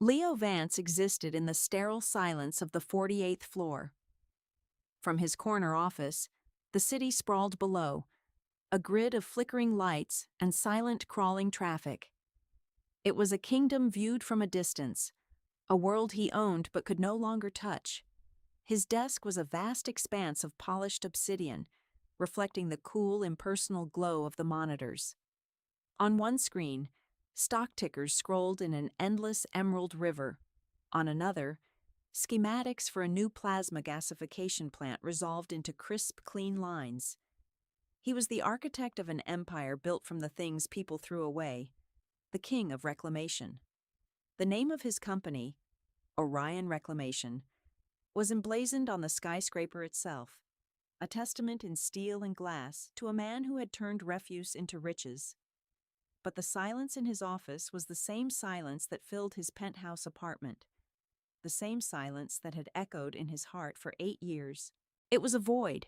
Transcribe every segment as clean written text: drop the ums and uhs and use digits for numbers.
Leo Vance existed in the sterile silence of the 48th floor. From his corner office, the city sprawled below, a grid of flickering lights and silent crawling traffic. It was a kingdom viewed from a distance, a world he owned but could no longer touch. His desk was a vast expanse of polished obsidian, reflecting the cool, impersonal glow of the monitors. On one screen, stock tickers scrolled in an endless emerald river. On another, schematics for a new plasma gasification plant resolved into crisp, clean lines. He was the architect of an empire built from the things people threw away, the king of reclamation. The name of his company, Orion Reclamation, was emblazoned on the skyscraper itself, a testament in steel and glass to a man who had turned refuse into riches. But the silence in his office was the same silence that filled his penthouse apartment, the same silence that had echoed in his heart for 8 years. It was a void,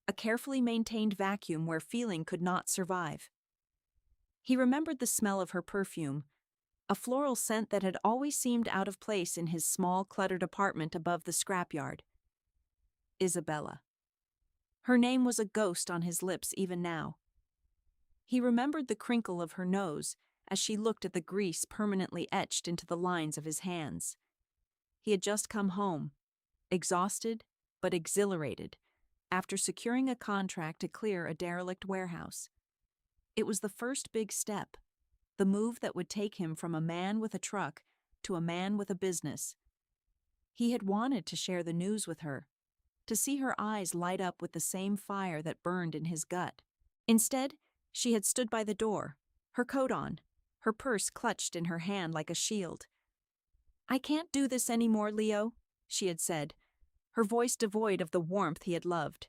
a carefully maintained vacuum where feeling could not survive. He remembered the smell of her perfume, a floral scent that had always seemed out of place in his small, cluttered apartment above the scrapyard. Isabella. Her name was a ghost on his lips even now. He remembered the crinkle of her nose as she looked at the grease permanently etched into the lines of his hands. He had just come home, exhausted but exhilarated, after securing a contract to clear a derelict warehouse. It was the first big step, the move that would take him from a man with a truck to a man with a business. He had wanted to share the news with her, to see her eyes light up with the same fire that burned in his gut. Instead, she had stood by the door, her coat on, her purse clutched in her hand like a shield. "I can't do this anymore, Leo," she had said, her voice devoid of the warmth he had loved.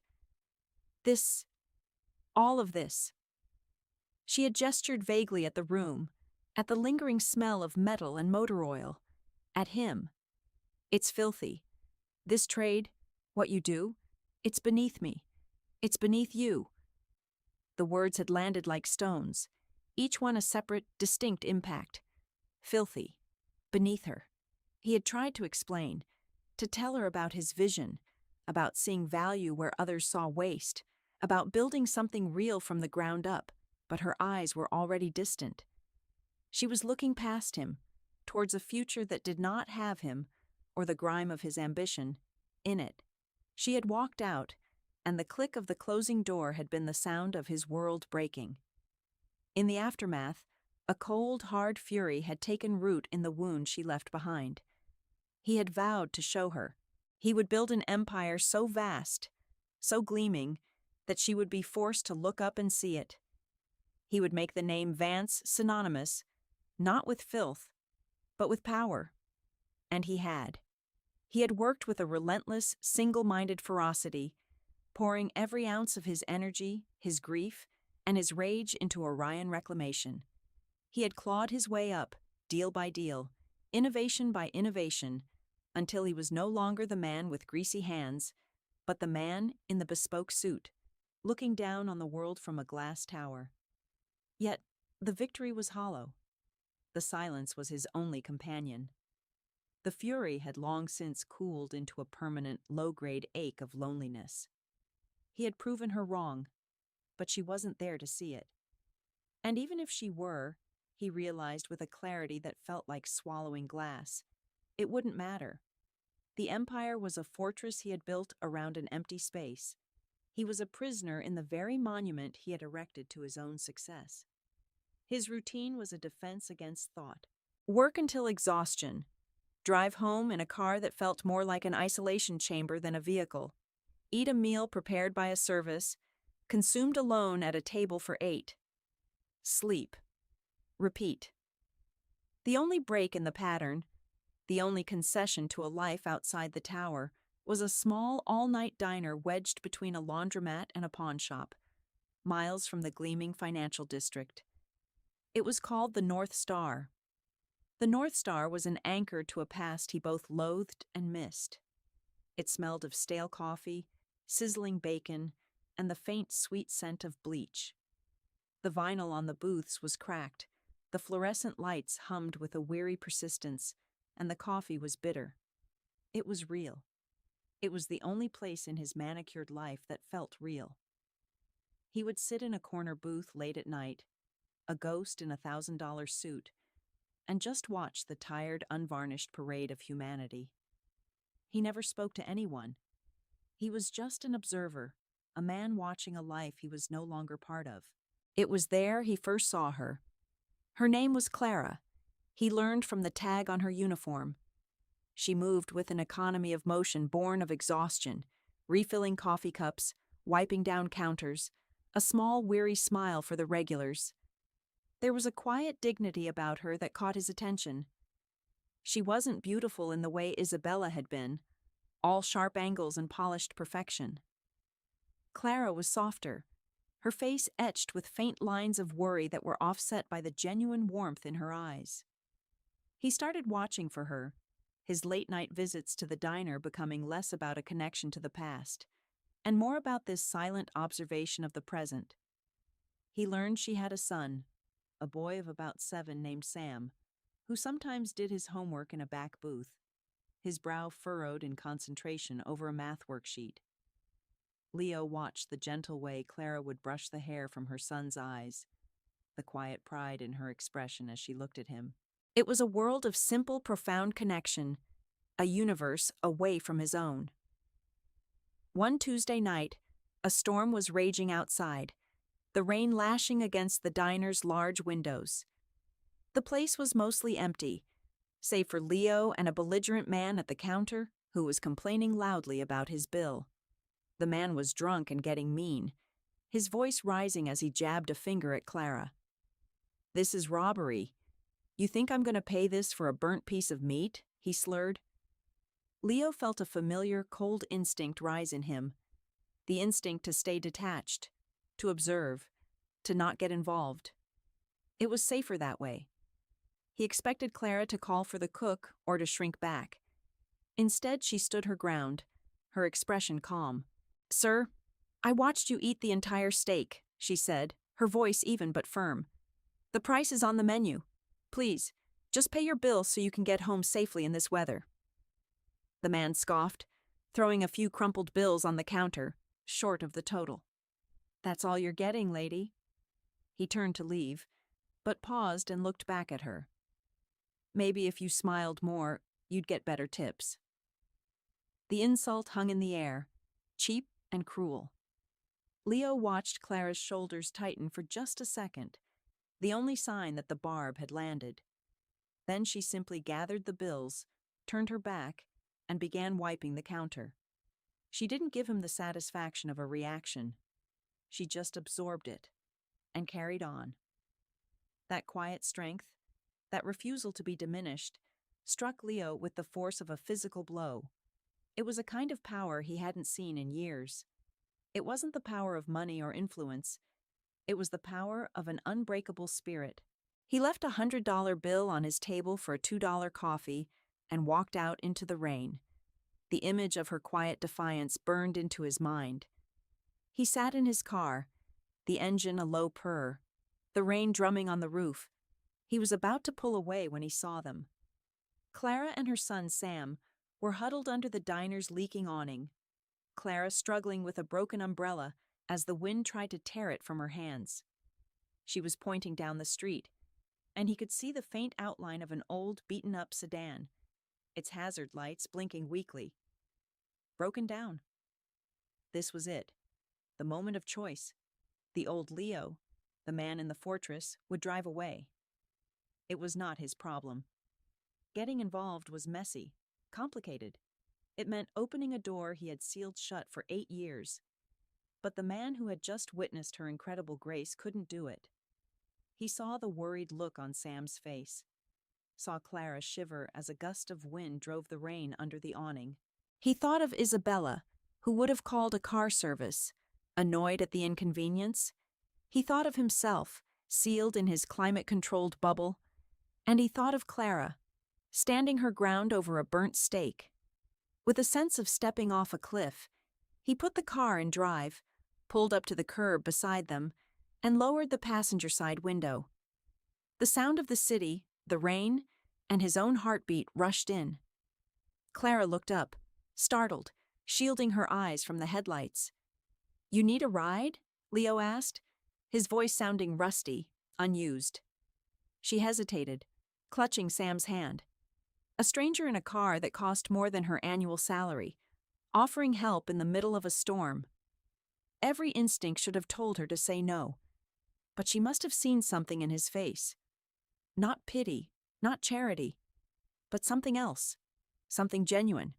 All of this. She had gestured vaguely at the room, at the lingering smell of metal and motor oil, at him. "It's filthy. This trade, what you do, it's beneath me. It's beneath you." The words had landed like stones, each one a separate, distinct impact. Filthy. Beneath her. He had tried to explain, to tell her about his vision, about seeing value where others saw waste, about building something real from the ground up, but her eyes were already distant. She was looking past him, towards a future that did not have him, or the grime of his ambition, in it. She had walked out, and the click of the closing door had been the sound of his world breaking. In the aftermath, a cold, hard fury had taken root in the wound she left behind. He had vowed to show her. He would build an empire so vast, so gleaming, that she would be forced to look up and see it. He would make the name Vance synonymous, not with filth, but with power. And he had. He had worked with a relentless, single-minded ferocity, pouring every ounce of his energy, his grief, and his rage into Orion Reclamation. He had clawed his way up, deal by deal, innovation by innovation, until he was no longer the man with greasy hands, but the man in the bespoke suit, looking down on the world from a glass tower. Yet, the victory was hollow. The silence was his only companion. The fury had long since cooled into a permanent, low-grade ache of loneliness. He had proven her wrong, but she wasn't there to see it. And even if she were, he realized with a clarity that felt like swallowing glass, it wouldn't matter. The empire was a fortress he had built around an empty space. He was a prisoner in the very monument he had erected to his own success. His routine was a defense against thought. Work until exhaustion. Drive home in a car that felt more like an isolation chamber than a vehicle. Eat a meal prepared by a service, consumed alone at a table for 8. Sleep. Repeat. The only break in the pattern, the only concession to a life outside the tower, was a small all-night diner wedged between a laundromat and a pawnshop, miles from the gleaming financial district. It was called the North Star. The North Star was an anchor to a past he both loathed and missed. It smelled of stale coffee, sizzling bacon, and the faint sweet scent of bleach. The vinyl on the booths was cracked. The fluorescent lights hummed with a weary persistence, and the coffee was bitter. It was real. It was the only place in his manicured life that felt real. He would sit in a corner booth late at night, a ghost in $1,000 suit, and just watch the tired, unvarnished parade of humanity. He never spoke to anyone. He was just an observer, a man watching a life he was no longer part of. It was there he first saw her. Her name was Clara. He learned from the tag on her uniform. She moved with an economy of motion born of exhaustion, refilling coffee cups, wiping down counters, a small, weary smile for the regulars. There was a quiet dignity about her that caught his attention. She wasn't beautiful in the way Isabella had been, all sharp angles and polished perfection. Clara was softer, her face etched with faint lines of worry that were offset by the genuine warmth in her eyes. He started watching for her, his late-night visits to the diner becoming less about a connection to the past, and more about this silent observation of the present. He learned she had a son, a boy of about 7 named Sam, who sometimes did his homework in a back booth, his brow furrowed in concentration over a math worksheet. Leo watched the gentle way Clara would brush the hair from her son's eyes, the quiet pride in her expression as she looked at him. It was a world of simple, profound connection, a universe away from his own. One Tuesday night, a storm was raging outside, the rain lashing against the diner's large windows. The place was mostly empty, save for Leo and a belligerent man at the counter who was complaining loudly about his bill. The man was drunk and getting mean, his voice rising as he jabbed a finger at Clara. "This is robbery. You think I'm going to pay this for a burnt piece of meat?" he slurred. Leo felt a familiar, cold instinct rise in him, the instinct to stay detached, to observe, to not get involved. It was safer that way. He expected Clara to call for the cook or to shrink back. Instead, she stood her ground, her expression calm. "Sir, I watched you eat the entire steak," she said, her voice even but firm. "The price is on the menu. Please, just pay your bill so you can get home safely in this weather." The man scoffed, throwing a few crumpled bills on the counter, short of the total. "That's all you're getting, lady." He turned to leave, but paused and looked back at her. "Maybe if you smiled more, you'd get better tips." The insult hung in the air, cheap and cruel. Leo watched Clara's shoulders tighten for just a second, the only sign that the barb had landed. Then she simply gathered the bills, turned her back, and began wiping the counter. She didn't give him the satisfaction of a reaction. She just absorbed it and carried on. That quiet strength, that refusal to be diminished, struck Leo with the force of a physical blow. It was a kind of power he hadn't seen in years. It wasn't the power of money or influence. It was the power of an unbreakable spirit. He left a $100 bill on his table for a $2 coffee and walked out into the rain. The image of her quiet defiance burned into his mind. He sat in his car, the engine a low purr, the rain drumming on the roof. He was about to pull away when he saw them. Clara and her son Sam were huddled under the diner's leaking awning, Clara struggling with a broken umbrella as the wind tried to tear it from her hands. She was pointing down the street, and he could see the faint outline of an old, beaten-up sedan, its hazard lights blinking weakly. Broken down. This was it, the moment of choice. The old Leo, the man in the fortress, would drive away. It was not his problem. Getting involved was messy, complicated. It meant opening a door he had sealed shut for 8 years. But the man who had just witnessed her incredible grace couldn't do it. He saw the worried look on Sam's face, saw Clara shiver as a gust of wind drove the rain under the awning. He thought of Isabella, who would have called a car service, annoyed at the inconvenience. He thought of himself, sealed in his climate-controlled bubble. And he thought of Clara, standing her ground over a burnt steak. With a sense of stepping off a cliff, he put the car in drive, pulled up to the curb beside them, and lowered the passenger side window. The sound of the city, the rain, and his own heartbeat rushed in. Clara looked up, startled, shielding her eyes from the headlights. "You need a ride?" Leo asked, his voice sounding rusty, unused. She hesitated, clutching Sam's hand. A stranger in a car that cost more than her annual salary, offering help in the middle of a storm. Every instinct should have told her to say no. But she must have seen something in his face. Not pity, not charity, but something else, something genuine.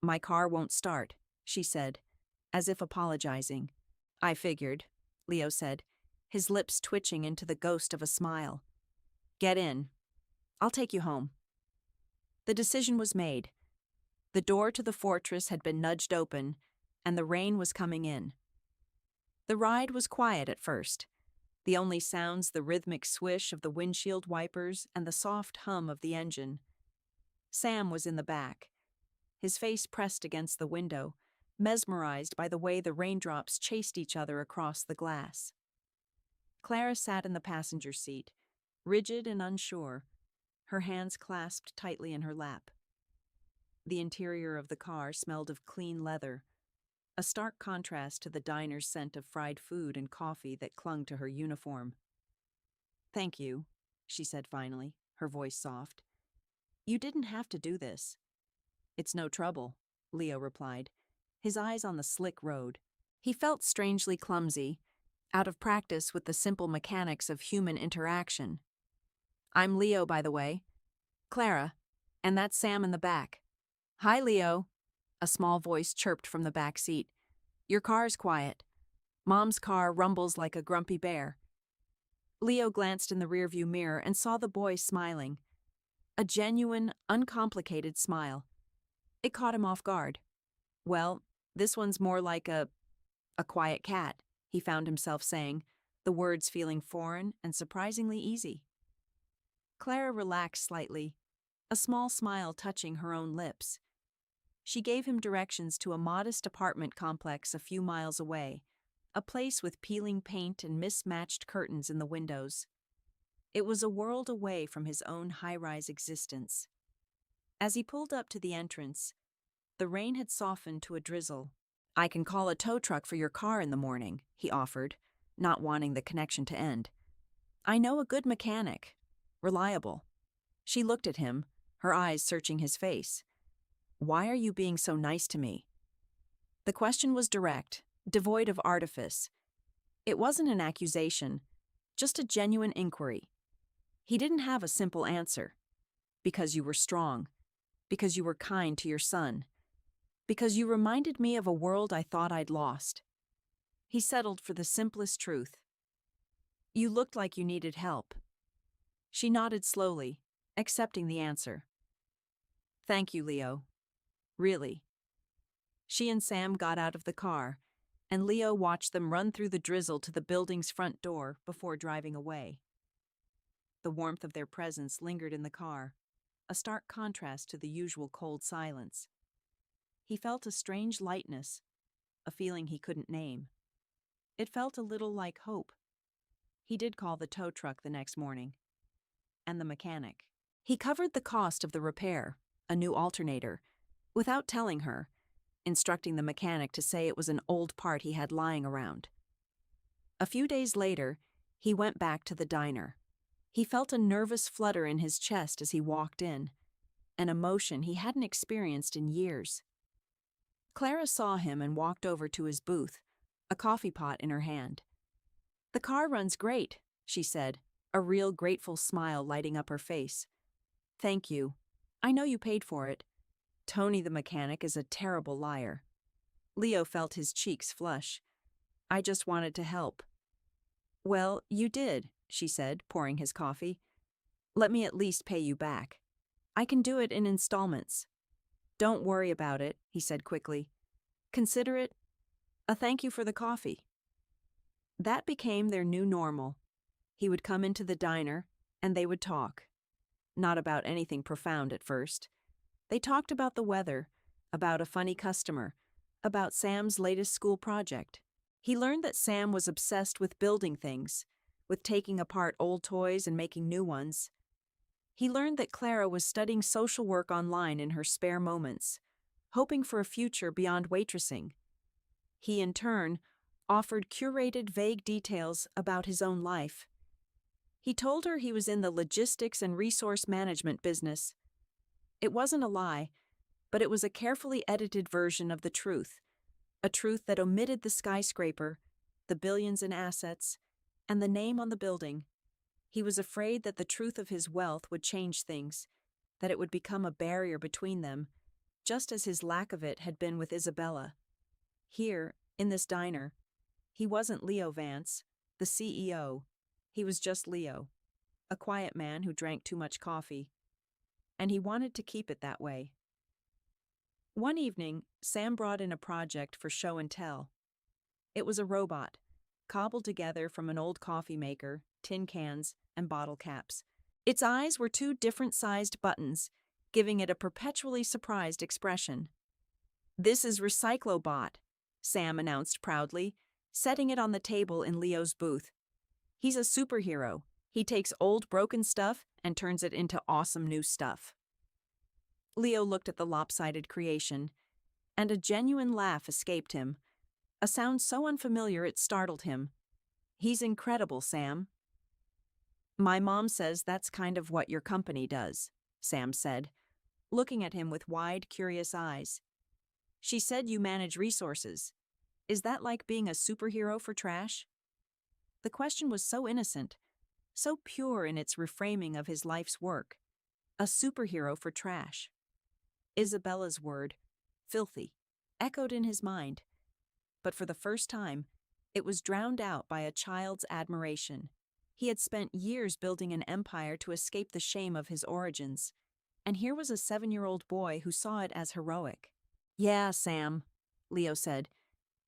"My car won't start," she said, as if apologizing. "I figured," Leo said, his lips twitching into the ghost of a smile. "Get in. I'll take you home." The decision was made. The door to the fortress had been nudged open, and the rain was coming in. The ride was quiet at first. The only sounds the rhythmic swish of the windshield wipers and the soft hum of the engine. Sam was in the back, his face pressed against the window, mesmerized by the way the raindrops chased each other across the glass. Clara sat in the passenger seat, rigid and unsure, her hands clasped tightly in her lap. The interior of the car smelled of clean leather, a stark contrast to the diner's scent of fried food and coffee that clung to her uniform. "Thank you," she said finally, her voice soft. "You didn't have to do this." "It's no trouble," Leo replied, his eyes on the slick road. He felt strangely clumsy, out of practice with the simple mechanics of human interaction. "I'm Leo, by the way. Clara, and that's Sam in the back." "Hi, Leo," a small voice chirped from the back seat. "Your car's quiet. Mom's car rumbles like a grumpy bear." Leo glanced in the rearview mirror and saw the boy smiling. A genuine, uncomplicated smile. It caught him off guard. "Well, this one's more like a quiet cat," he found himself saying, the words feeling foreign and surprisingly easy. Clara relaxed slightly, a small smile touching her own lips. She gave him directions to a modest apartment complex a few miles away, a place with peeling paint and mismatched curtains in the windows. It was a world away from his own high-rise existence. As he pulled up to the entrance, the rain had softened to a drizzle. "I can call a tow truck for your car in the morning," he offered, not wanting the connection to end. "I know a good mechanic. Reliable." She looked at him, her eyes searching his face. "Why are you being so nice to me?" The question was direct, devoid of artifice. It wasn't an accusation, just a genuine inquiry. He didn't have a simple answer. "Because you were strong. Because you were kind to your son. Because you reminded me of a world I thought I'd lost." He settled for the simplest truth. "You looked like you needed help." She nodded slowly, accepting the answer. "Thank you, Leo. Really." She and Sam got out of the car, and Leo watched them run through the drizzle to the building's front door before driving away. The warmth of their presence lingered in the car, a stark contrast to the usual cold silence. He felt a strange lightness, a feeling he couldn't name. It felt a little like hope. He did call the tow truck the next morning. And the mechanic. He covered the cost of the repair, a new alternator, without telling her, instructing the mechanic to say it was an old part he had lying around. A few days later, he went back to the diner. He felt a nervous flutter in his chest as he walked in, an emotion he hadn't experienced in years. Clara saw him and walked over to his booth, a coffee pot in her hand. "The car runs great," she said, a real grateful smile lighting up her face. "Thank you. I know you paid for it. Tony the mechanic is a terrible liar." Leo felt his cheeks flush. "I just wanted to help." "Well, you did," she said, pouring his coffee. "Let me at least pay you back. I can do it in installments." "Don't worry about it," he said quickly. "Consider it a thank you for the coffee." That became their new normal. He would come into the diner, and they would talk. Not about anything profound at first. They talked about the weather, about a funny customer, about Sam's latest school project. He learned that Sam was obsessed with building things, with taking apart old toys and making new ones. He learned that Clara was studying social work online in her spare moments, hoping for a future beyond waitressing. He, in turn, offered curated vague details about his own life. He told her he was in the logistics and resource management business. It wasn't a lie, but it was a carefully edited version of the truth, a truth that omitted the skyscraper, the billions in assets, and the name on the building. He was afraid that the truth of his wealth would change things, that it would become a barrier between them, just as his lack of it had been with Isabella. Here, in this diner, he wasn't Leo Vance, the CEO. He was just Leo, a quiet man who drank too much coffee. And he wanted to keep it that way. One evening, Sam brought in a project for show and tell. It was a robot, cobbled together from an old coffee maker, tin cans, and bottle caps. Its eyes were two different-sized buttons, giving it a perpetually surprised expression. "This is Recyclobot," Sam announced proudly, setting it on the table in Leo's booth. "He's a superhero. He takes old broken stuff and turns it into awesome new stuff." Leo looked at the lopsided creation, and a genuine laugh escaped him, a sound so unfamiliar it startled him. "He's incredible, Sam." "My mom says that's kind of what your company does," Sam said, looking at him with wide, curious eyes. "She said you manage resources. Is that like being a superhero for trash?" The question was so innocent, so pure in its reframing of his life's work. A superhero for trash. Isabella's word, filthy, echoed in his mind. But for the first time, it was drowned out by a child's admiration. He had spent years building an empire to escape the shame of his origins, and here was a 7-year-old boy who saw it as heroic. "Yeah, Sam," Leo said,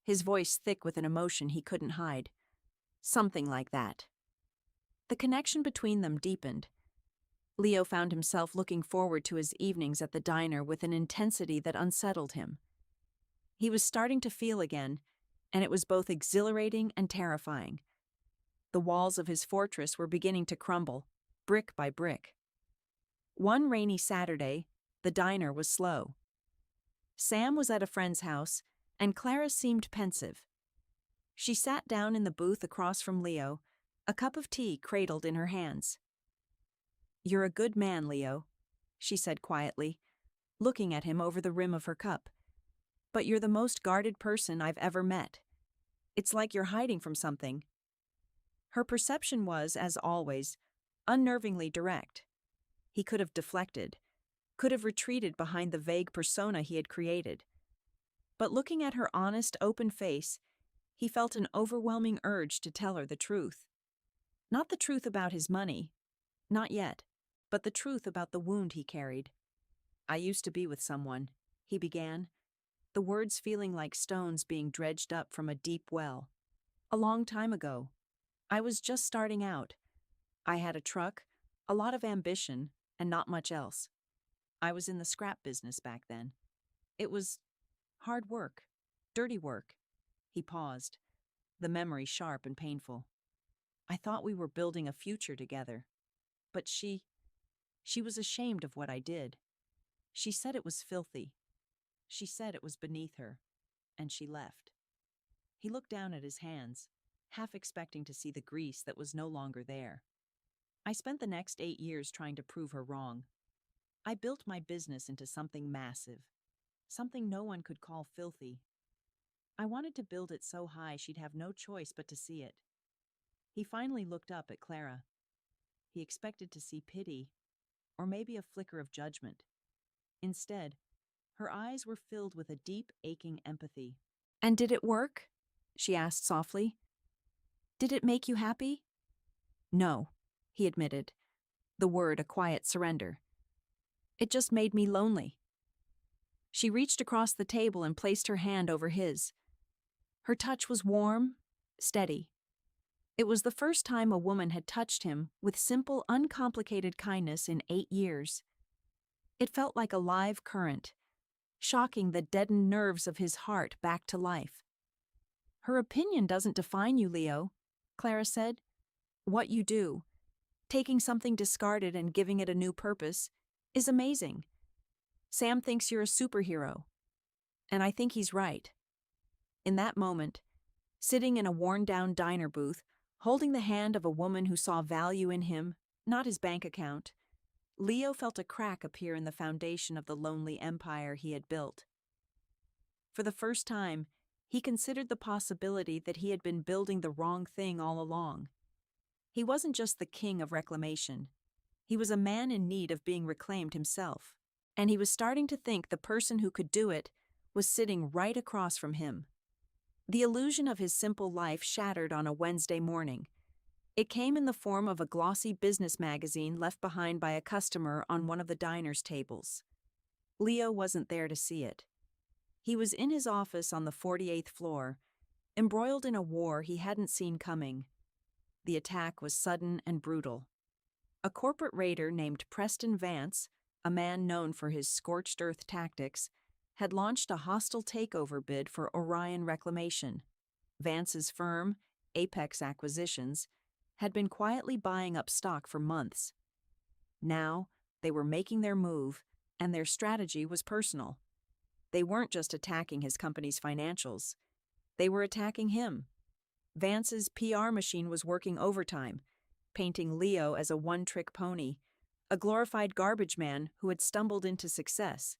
his voice thick with an emotion he couldn't hide. "Something like that." The connection between them deepened. Leo found himself looking forward to his evenings at the diner with an intensity that unsettled him. He was starting to feel again, and it was both exhilarating and terrifying. The walls of his fortress were beginning to crumble, brick by brick. One rainy Saturday, the diner was slow. Sam was at a friend's house, and Clara seemed pensive. She sat down in the booth across from Leo, a cup of tea cradled in her hands. "You're a good man, Leo," she said quietly, looking at him over the rim of her cup. "But you're the most guarded person I've ever met. It's like you're hiding from something." Her perception was, as always, unnervingly direct. He could have deflected, could have retreated behind the vague persona he had created. But looking at her honest, open face, he felt an overwhelming urge to tell her the truth. Not the truth about his money, not yet, but the truth about the wound he carried. "I used to be with someone," he began, the words feeling like stones being dredged up from a deep well. "A long time ago. I was just starting out. I had a truck, a lot of ambition, and not much else. I was in the scrap business back then. It was hard work, dirty work." He paused, the memory sharp and painful. "I thought we were building a future together. But she was ashamed of what I did. She said it was filthy. She said it was beneath her, and she left." He looked down at his hands, half expecting to see the grease that was no longer there. "I spent the next 8 years trying to prove her wrong. I built my business into something massive, something no one could call filthy. I wanted to build it so high she'd have no choice but to see it." He finally looked up at Clara. He expected to see pity, or maybe a flicker of judgment. Instead, her eyes were filled with a deep, aching empathy. "And did it work?" she asked softly. "Did it make you happy?" "No," he admitted, the word a quiet surrender. "It just made me lonely." She reached across the table and placed her hand over his. Her touch was warm, steady. It was the first time a woman had touched him with simple, uncomplicated kindness in 8 years. It felt like a live current, shocking the deadened nerves of his heart back to life. "Her opinion doesn't define you, Leo," Clara said. "What you do, taking something discarded and giving it a new purpose, is amazing. Sam thinks you're a superhero. And I think he's right. In that moment, sitting in a worn-down diner booth, holding the hand of a woman who saw value in him, not his bank account, Leo felt a crack appear in the foundation of the lonely empire he had built. For the first time, he considered the possibility that he had been building the wrong thing all along. He wasn't just the king of reclamation. He was a man in need of being reclaimed himself. And he was starting to think the person who could do it was sitting right across from him. The illusion of his simple life shattered on a Wednesday morning. It came in the form of a glossy business magazine left behind by a customer on one of the diner's tables. Leo wasn't there to see it. He was in his office on the 48th floor, embroiled in a war he hadn't seen coming. The attack was sudden and brutal. A corporate raider named Preston Vance, a man known for his scorched earth tactics, had launched a hostile takeover bid for Orion Reclamation. Vance's firm, Apex Acquisitions, had been quietly buying up stock for months. Now, they were making their move, and their strategy was personal. They weren't just attacking his company's financials. They were attacking him. Vance's PR machine was working overtime, painting Leo as a one-trick pony, a glorified garbage man who had stumbled into success.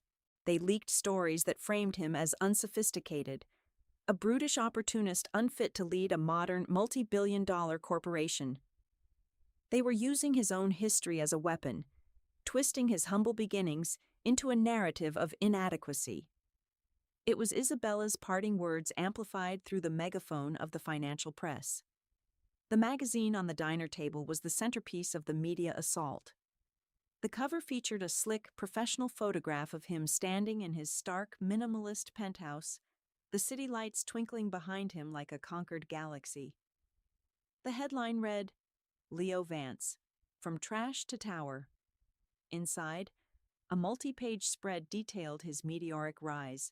They leaked stories that framed him as unsophisticated, a brutish opportunist unfit to lead a modern, multi-billion-dollar corporation. They were using his own history as a weapon, twisting his humble beginnings into a narrative of inadequacy. It was Isabella's parting words amplified through the megaphone of the financial press. The magazine on the diner table was the centerpiece of the media assault. The cover featured a slick, professional photograph of him standing in his stark, minimalist penthouse, the city lights twinkling behind him like a conquered galaxy. The headline read, "Leo Vance, From Trash to Tower." Inside, a multi-page spread detailed his meteoric rise,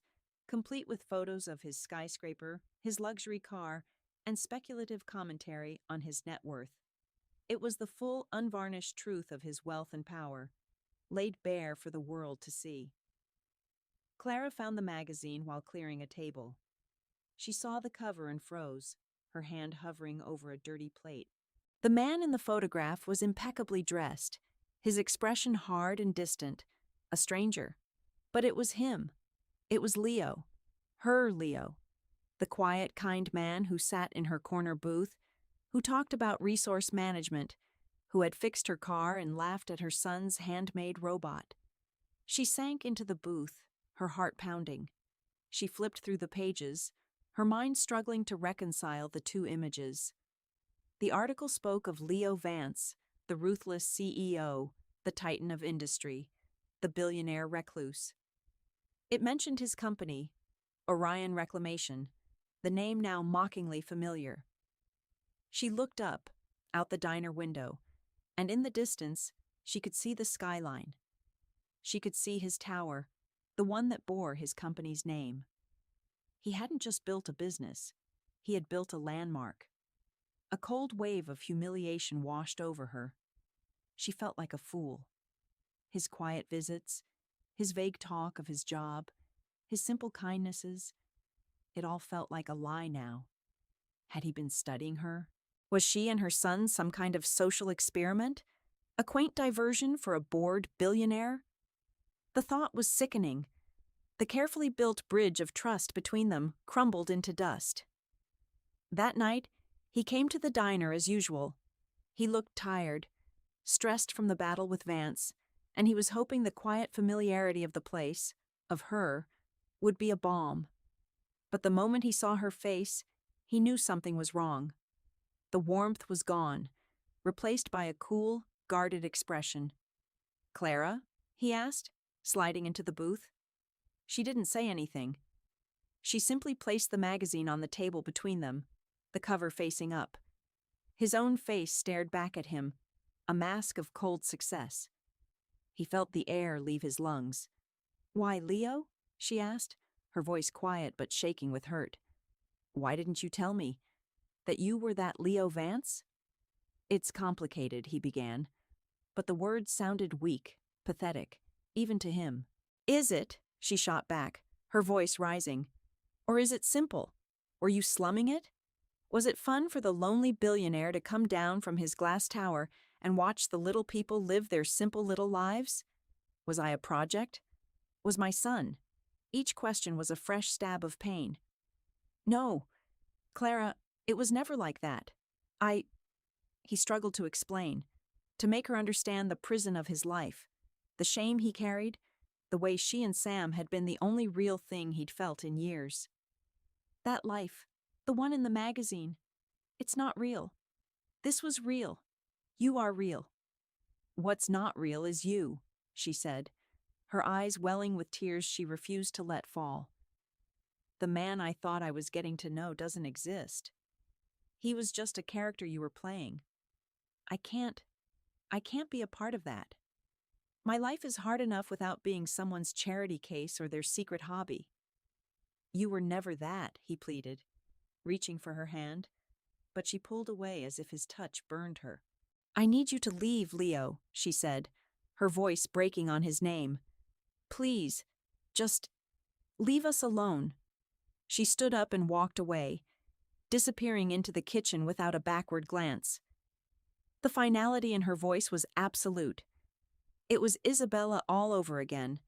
complete with photos of his skyscraper, his luxury car, and speculative commentary on his net worth. It was the full, unvarnished truth of his wealth and power, laid bare for the world to see. Clara found the magazine while clearing a table. She saw the cover and froze, her hand hovering over a dirty plate. The man in the photograph was impeccably dressed, his expression hard and distant, a stranger. But it was him. It was Leo. Her Leo. The quiet, kind man who sat in her corner booth, who talked about resource management, who had fixed her car and laughed at her son's handmade robot. She sank into the booth, her heart pounding. She flipped through the pages, her mind struggling to reconcile the two images. The article spoke of Leo Vance, the ruthless CEO, the titan of industry, the billionaire recluse. It mentioned his company, Orion Reclamation, the name now mockingly familiar. She looked up, out the diner window, and in the distance, she could see the skyline. She could see his tower, the one that bore his company's name. He hadn't just built a business, he had built a landmark. A cold wave of humiliation washed over her. She felt like a fool. His quiet visits, his vague talk of his job, his simple kindnesses, it all felt like a lie now. Had he been studying her? Was she and her son some kind of social experiment? A quaint diversion for a bored billionaire? The thought was sickening. The carefully built bridge of trust between them crumbled into dust. That night, he came to the diner as usual. He looked tired, stressed from the battle with Vance, and he was hoping the quiet familiarity of the place, of her, would be a balm. But the moment he saw her face, he knew something was wrong. The warmth was gone, replaced by a cool, guarded expression. "Clara?" he asked, sliding into the booth. She didn't say anything. She simply placed the magazine on the table between them, the cover facing up. His own face stared back at him, a mask of cold success. He felt the air leave his lungs. "Why, Leo?" she asked, her voice quiet but shaking with hurt. "Why didn't you tell me? That you were that Leo Vance?" It's complicated, he began, but the words sounded weak, pathetic, even to him. Is it? She shot back, her voice rising. Or is it simple? Were you slumming it? Was it fun for the lonely billionaire to come down from his glass tower and watch the little people live their simple little lives? Was I a project? Was my son? Each question was a fresh stab of pain. No, Clara, it was never like that. He struggled to explain, to make her understand the prison of his life, the shame he carried, the way she and Sam had been the only real thing he'd felt in years. That life, the one in the magazine, it's not real. This was real. You are real. What's not real is you, she said, her eyes welling with tears she refused to let fall. The man I thought I was getting to know doesn't exist. He was just a character you were playing. I can't be a part of that. My life is hard enough without being someone's charity case or their secret hobby. You were never that, he pleaded, reaching for her hand, but she pulled away as if his touch burned her. I need you to leave, Leo, she said, her voice breaking on his name. Please, just leave us alone. She stood up and walked away, disappearing into the kitchen without a backward glance. The finality in her voice was absolute. It was Isabella all over again,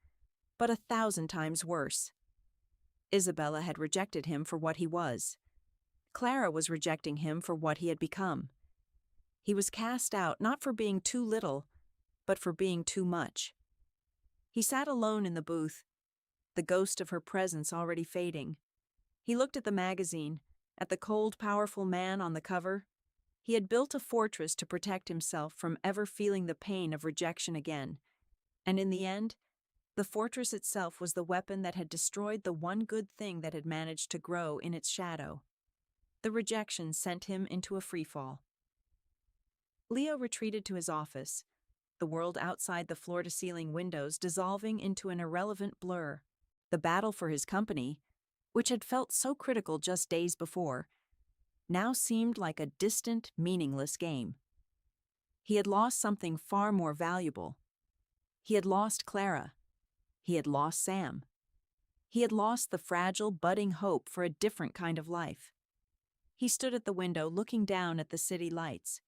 but 1,000 times worse. Isabella had rejected him for what he was. Clara was rejecting him for what he had become. He was cast out not for being too little, but for being too much. He sat alone in the booth, the ghost of her presence already fading. He looked at the magazine, at the cold, powerful man on the cover. He had built a fortress to protect himself from ever feeling the pain of rejection again, and in the end, the fortress itself was the weapon that had destroyed the one good thing that had managed to grow in its shadow. The rejection sent him into a freefall. Leo retreated to his office, the world outside the floor-to-ceiling windows dissolving into an irrelevant blur. The battle for his company, which had felt so critical just days before, now seemed like a distant, meaningless game. He had lost something far more valuable. He had lost Clara. He had lost Sam. He had lost the fragile, budding hope for a different kind of life. He stood at the window looking down at the city lights.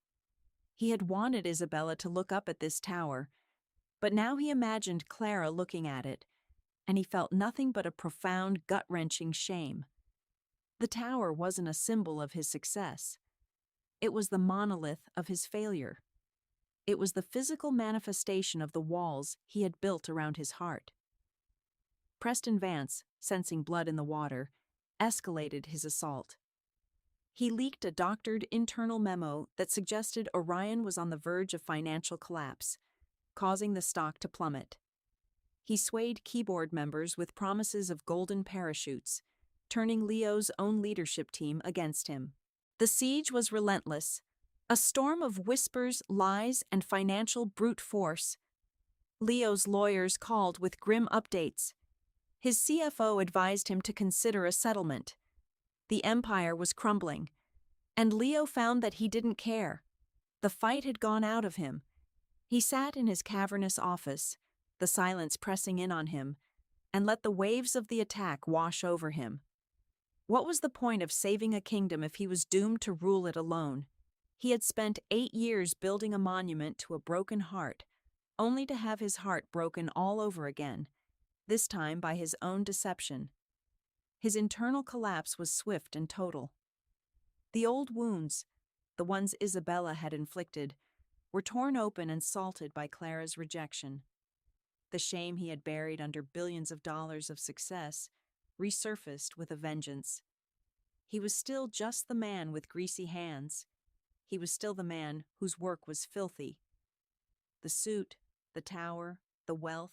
He had wanted Isabella to look up at this tower, but now he imagined Clara looking at it, and he felt nothing but a profound, gut-wrenching shame. The tower wasn't a symbol of his success. It was the monolith of his failure. It was the physical manifestation of the walls he had built around his heart. Preston Vance, sensing blood in the water, escalated his assault. He leaked a doctored internal memo that suggested Orion was on the verge of financial collapse, causing the stock to plummet. He swayed keyboard members with promises of golden parachutes, turning Leo's own leadership team against him. The siege was relentless, a storm of whispers, lies, and financial brute force. Leo's lawyers called with grim updates. His CFO advised him to consider a settlement. The empire was crumbling, and Leo found that he didn't care. The fight had gone out of him. He sat in his cavernous office, the silence pressing in on him, and let the waves of the attack wash over him. What was the point of saving a kingdom if he was doomed to rule it alone? He had spent 8 years building a monument to a broken heart, only to have his heart broken all over again, this time by his own deception. His internal collapse was swift and total. The old wounds, the ones Isabella had inflicted, were torn open and salted by Clara's rejection. The shame he had buried under billions of dollars of success resurfaced with a vengeance. He was still just the man with greasy hands. He was still the man whose work was filthy. The suit, the tower, the wealth,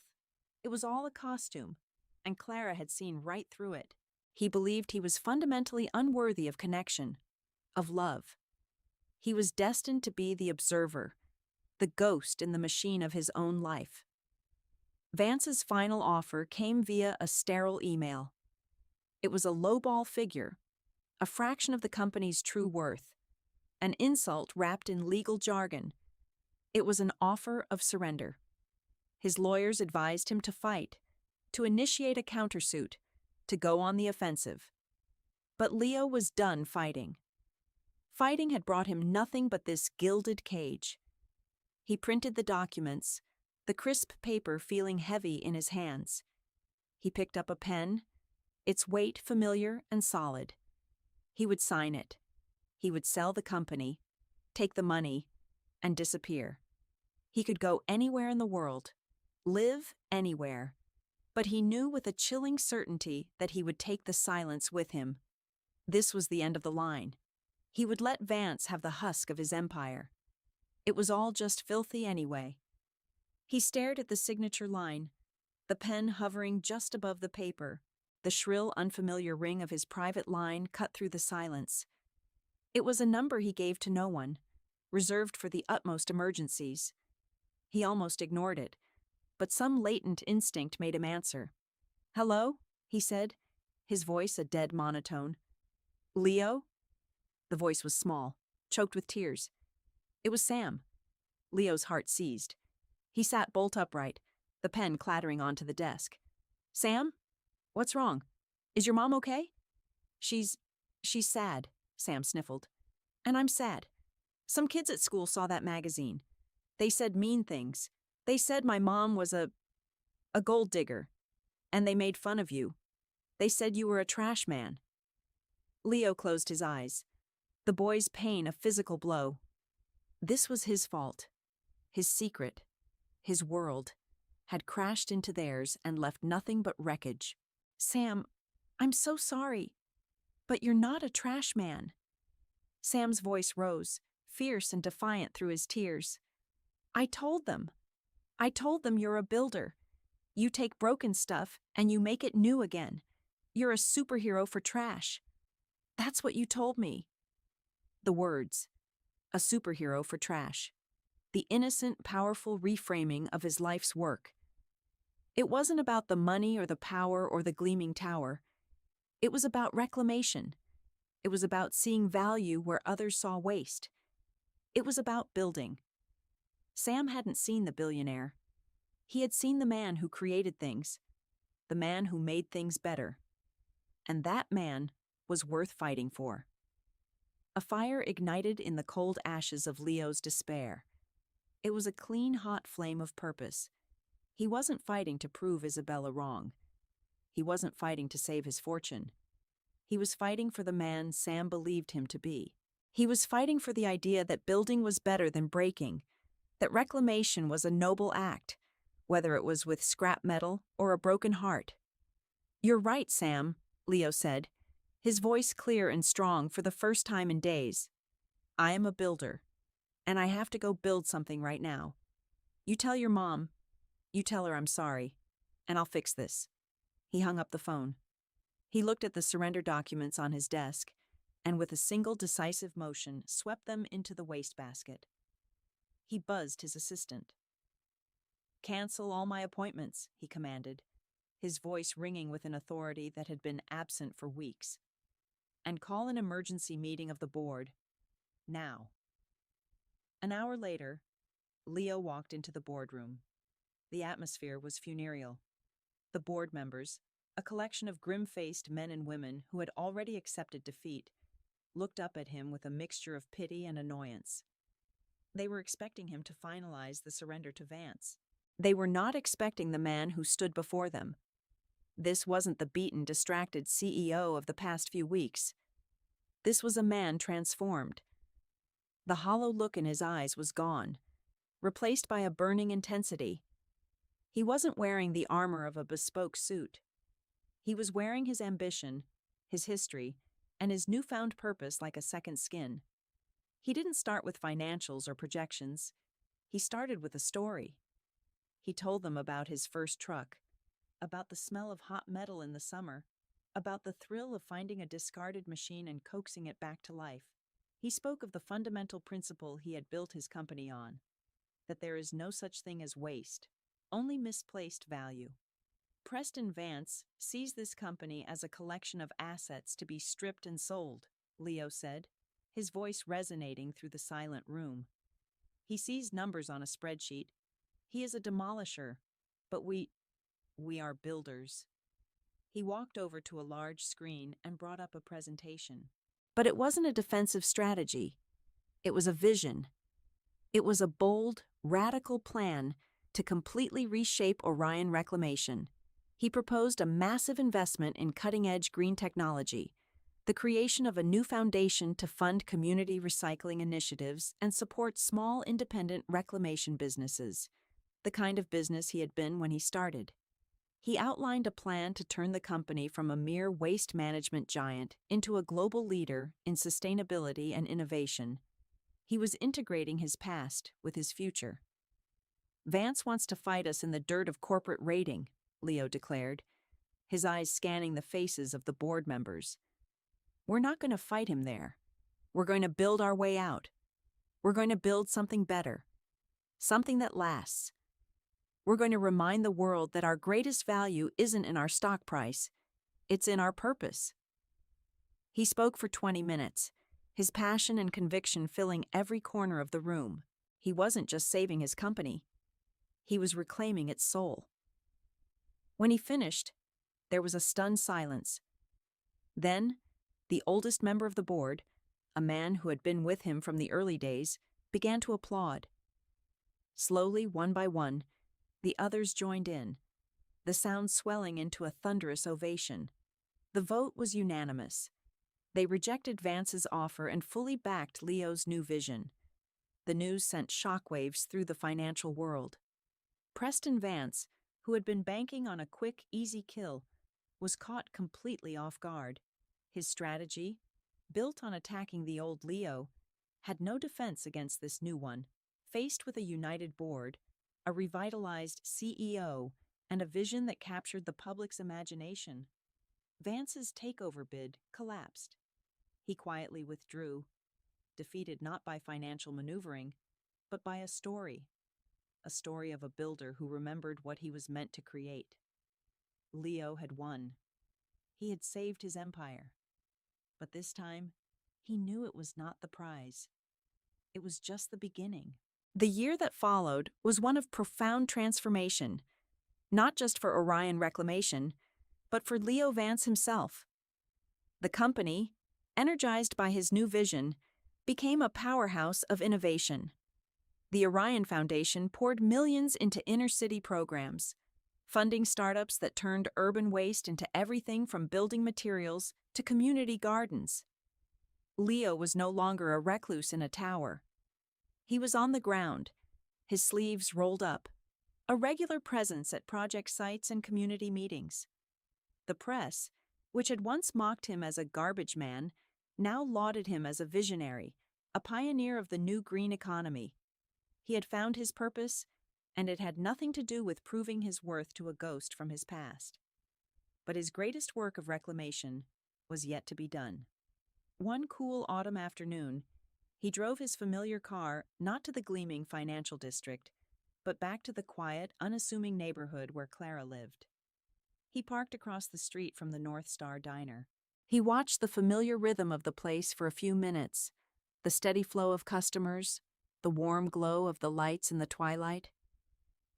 it was all a costume, and Clara had seen right through it. He believed he was fundamentally unworthy of connection, of love. He was destined to be the observer, the ghost in the machine of his own life. Vance's final offer came via a sterile email. It was a lowball figure, a fraction of the company's true worth, an insult wrapped in legal jargon. It was an offer of surrender. His lawyers advised him to fight, to initiate a countersuit, to go on the offensive. But Leo was done fighting. Fighting had brought him nothing but this gilded cage. He printed the documents, the crisp paper feeling heavy in his hands. He picked up a pen, its weight familiar and solid. He would sign it. He would sell the company, take the money, and disappear. He could go anywhere in the world, live anywhere, but he knew with a chilling certainty that he would take the silence with him. This was the end of the line. He would let Vance have the husk of his empire. It was all just filthy anyway. He stared at the signature line, the pen hovering just above the paper, the shrill, unfamiliar ring of his private line cut through the silence. It was a number he gave to no one, reserved for the utmost emergencies. He almost ignored it, but some latent instinct made him answer. "Hello?" he said, his voice a dead monotone. "Leo?" The voice was small, choked with tears. It was Sam. Leo's heart seized. He sat bolt upright, the pen clattering onto the desk. "Sam? What's wrong? Is your mom okay?" She's sad," Sam sniffled. "And I'm sad. Some kids at school saw that magazine. They said mean things. They said my mom was a gold digger. And they made fun of you. They said you were a trash man." Leo closed his eyes, the boy's pain a physical blow. This was his fault. His secret, his world, had crashed into theirs and left nothing but wreckage. "Sam, I'm so sorry. But you're not a trash man." Sam's voice rose, fierce and defiant through his tears. I told them you're a builder. You take broken stuff and you make it new again. You're a superhero for trash. That's what you told me." The words, a superhero for trash. The innocent, powerful reframing of his life's work. It wasn't about the money or the power or the gleaming tower. It was about reclamation. It was about seeing value where others saw waste. It was about building. Sam hadn't seen the billionaire. He had seen the man who created things, the man who made things better. And that man was worth fighting for. A fire ignited in the cold ashes of Leo's despair. It was a clean, hot flame of purpose. He wasn't fighting to prove Isabella wrong. He wasn't fighting to save his fortune. He was fighting for the man Sam believed him to be. He was fighting for the idea that building was better than breaking, that reclamation was a noble act, whether it was with scrap metal or a broken heart. "You're right, Sam," Leo said, his voice clear and strong for the first time in days. "I am a builder, and I have to go build something right now. You tell your mom, you tell her I'm sorry, and I'll fix this." He hung up the phone. He looked at the surrender documents on his desk, and with a single decisive motion swept them into the wastebasket. He buzzed his assistant. "Cancel all my appointments," he commanded, his voice ringing with an authority that had been absent for weeks. "And call an emergency meeting of the board. Now." An hour later, Leo walked into the boardroom. The atmosphere was funereal. The board members, a collection of grim-faced men and women who had already accepted defeat, looked up at him with a mixture of pity and annoyance. They were expecting him to finalize the surrender to Vance. They were not expecting the man who stood before them. This wasn't the beaten, distracted CEO of the past few weeks. This was a man transformed. The hollow look in his eyes was gone, replaced by a burning intensity. He wasn't wearing the armor of a bespoke suit. He was wearing his ambition, his history, and his newfound purpose like a second skin. He didn't start with financials or projections. He started with a story. He told them about his first truck, about the smell of hot metal in the summer, about the thrill of finding a discarded machine and coaxing it back to life. He spoke of the fundamental principle he had built his company on, that there is no such thing as waste, only misplaced value. Preston Vance sees this company as a collection of assets to be stripped and sold, Leo said. his voice resonating through the silent room. He sees numbers on a spreadsheet. He is a demolisher, but we are builders. He walked over to a large screen and brought up a presentation. But it wasn't a defensive strategy. It was a vision. It was a bold, radical plan to completely reshape Orion Reclamation. He proposed a massive investment in cutting-edge green technology, the creation of a new foundation to fund community recycling initiatives and support small independent reclamation businesses, the kind of business he had been when he started. He outlined a plan to turn the company from a mere waste management giant into a global leader in sustainability and innovation. He was integrating his past with his future. "Vance wants to fight us in the dirt of corporate raiding," Leo declared, his eyes scanning the faces of the board members. "We're not going to fight him there. We're going to build our way out. We're going to build something better, something that lasts. We're going to remind the world that our greatest value isn't in our stock price, it's in our purpose." He spoke for 20 minutes, his passion and conviction filling every corner of the room. He wasn't just saving his company, he was reclaiming its soul. When he finished, there was a stunned silence. Then, the oldest member of the board, a man who had been with him from the early days, began to applaud. Slowly, one by one, the others joined in, the sound swelling into a thunderous ovation. The vote was unanimous. They rejected Vance's offer and fully backed Leo's new vision. The news sent shockwaves through the financial world. Preston Vance, who had been banking on a quick, easy kill, was caught completely off guard. His strategy, built on attacking the old Leo, had no defense against this new one. Faced with a united board, a revitalized CEO, and a vision that captured the public's imagination, Vance's takeover bid collapsed. He quietly withdrew, defeated not by financial maneuvering, but by a story of a builder who remembered what he was meant to create. Leo had won. He had saved his empire. But this time, he knew it was not the prize. It was just the beginning. The year that followed was one of profound transformation, not just for Orion Reclamation, but for Leo Vance himself. The company, energized by his new vision, became a powerhouse of innovation. The Orion Foundation poured millions into inner-city programs, funding startups that turned urban waste into everything from building materials to community gardens. Leo was no longer a recluse in a tower. He was on the ground, his sleeves rolled up, a regular presence at project sites and community meetings. The press, which had once mocked him as a garbage man, now lauded him as a visionary, a pioneer of the new green economy. He had found his purpose, and it had nothing to do with proving his worth to a ghost from his past. But his greatest work of reclamation was yet to be done. One cool autumn afternoon, he drove his familiar car not to the gleaming financial district, but back to the quiet, unassuming neighborhood where Clara lived. He parked across the street from the North Star Diner. He watched the familiar rhythm of the place for a few minutes, the steady flow of customers, the warm glow of the lights in the twilight.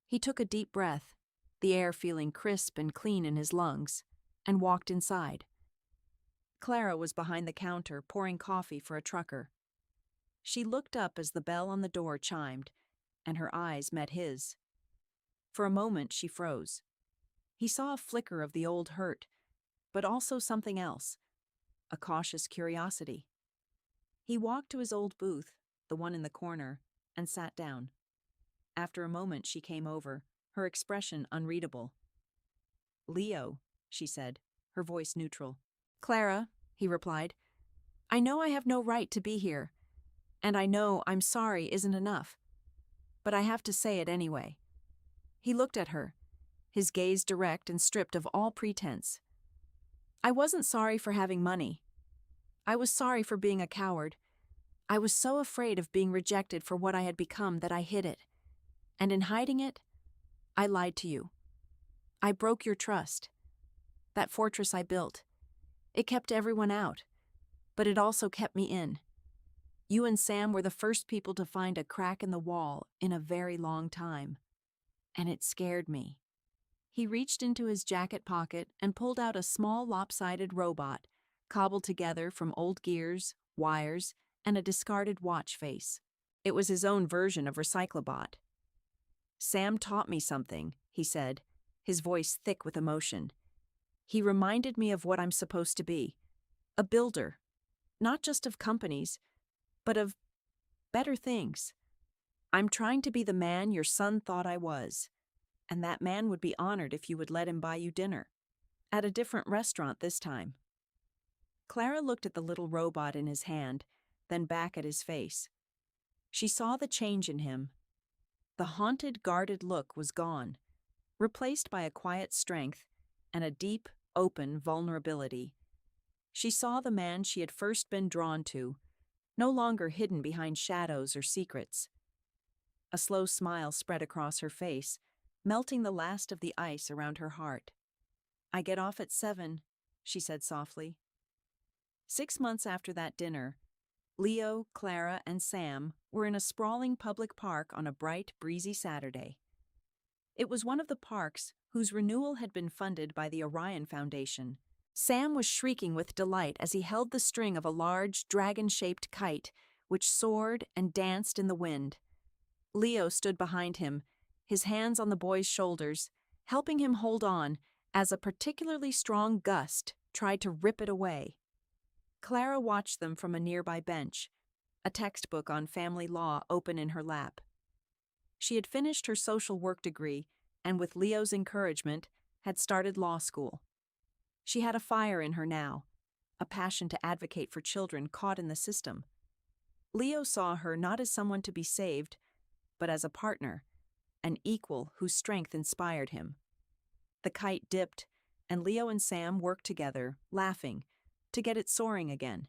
He took a deep breath, the air feeling crisp and clean in his lungs, and walked inside. Clara was behind the counter pouring coffee for a trucker. She looked up as the bell on the door chimed, and her eyes met his. For a moment she froze. He saw a flicker of the old hurt, but also something else, a cautious curiosity. He walked to his old booth, the one in the corner, and sat down. After a moment she came over, her expression unreadable. "Leo," she said, her voice neutral. "Clara," he replied, "I know I have no right to be here, and I know I'm sorry isn't enough, but I have to say it anyway." He looked at her, his gaze direct and stripped of all pretense. "I wasn't sorry for having money. I was sorry for being a coward. I was so afraid of being rejected for what I had become that I hid it. And in hiding it, I lied to you. I broke your trust. That fortress I built, it kept everyone out, but it also kept me in. You and Sam were the first people to find a crack in the wall in a very long time. And it scared me. He reached into his jacket pocket and pulled out a small lopsided robot, cobbled together from old gears, wires, and a discarded watch face. It was his own version of Recyclabot. Sam taught me something, he said, his voice thick with emotion. He reminded me of what I'm supposed to be. A builder. Not just of companies, but of better things. I'm trying to be the man your son thought I was. And that man would be honored if you would let him buy you dinner. At a different restaurant this time. Clara looked at the little robot in his hand, then back at his face. She saw the change in him. The haunted, guarded look was gone, replaced by a quiet strength and a deep, open vulnerability. She saw the man she had first been drawn to, no longer hidden behind shadows or secrets. A slow smile spread across her face, melting the last of the ice around her heart. I get off at 7, she said softly. 6 months after that dinner, Leo, Clara, and Sam were in a sprawling public park on a bright, breezy Saturday. It was one of the parks whose renewal had been funded by the Orion Foundation. Sam was shrieking with delight as he held the string of a large, dragon-shaped kite, which soared and danced in the wind. Leo stood behind him, his hands on the boy's shoulders, helping him hold on as a particularly strong gust tried to rip it away. Clara watched them from a nearby bench, a textbook on family law open in her lap. She had finished her social work degree and, with Leo's encouragement, had started law school. She had a fire in her now, a passion to advocate for children caught in the system. Leo saw her not as someone to be saved, but as a partner, an equal whose strength inspired him. The kite dipped, and Leo and Sam worked together, laughing, to get it soaring again.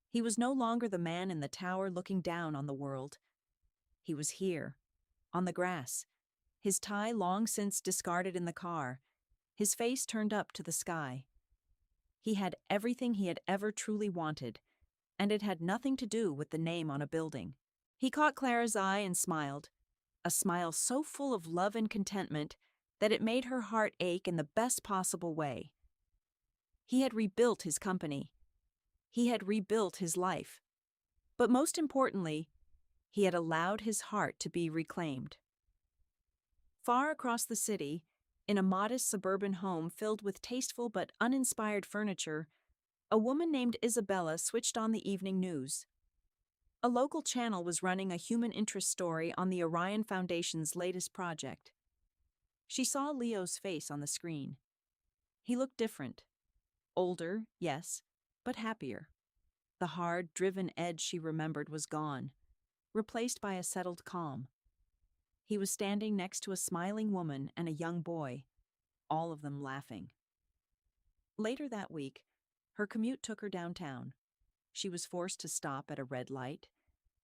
He was no longer the man in the tower looking down on the world. He was here, on the grass, his tie long since discarded in the car, his face turned up to the sky. He had everything he had ever truly wanted, and it had nothing to do with the name on a building. He caught Clara's eye and smiled, a smile so full of love and contentment that it made her heart ache in the best possible way. He had rebuilt his company. He had rebuilt his life. But most importantly, he had allowed his heart to be reclaimed. Far across the city, in a modest suburban home filled with tasteful but uninspired furniture, a woman named Isabella switched on the evening news. A local channel was running a human interest story on the Orion Foundation's latest project. She saw Leo's face on the screen. He looked different. Older, yes, but happier. The hard, driven edge she remembered was gone, replaced by a settled calm. He was standing next to a smiling woman and a young boy, all of them laughing. Later that week, her commute took her downtown. She was forced to stop at a red light,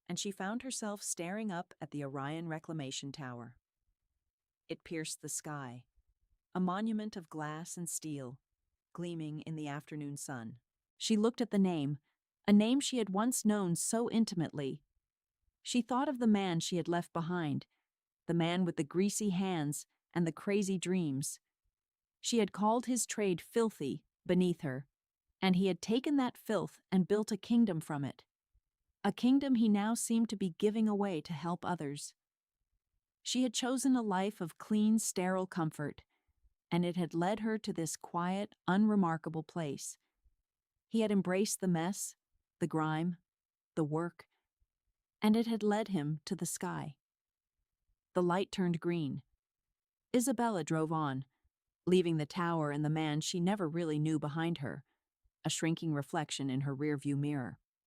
and she found herself staring up at the Orion Reclamation Tower. It pierced the sky, a monument of glass and steel, gleaming in the afternoon sun. She looked at the name, a name she had once known so intimately. She thought of the man she had left behind, the man with the greasy hands and the crazy dreams. She had called his trade filthy beneath her, and he had taken that filth and built a kingdom from it. A kingdom he now seemed to be giving away to help others. She had chosen a life of clean, sterile comfort, and it had led her to this quiet, unremarkable place. He had embraced the mess, the grime, the work, and it had led him to the sky. The light turned green. Isabella drove on, leaving the tower and the man she never really knew behind her, a shrinking reflection in her rearview mirror.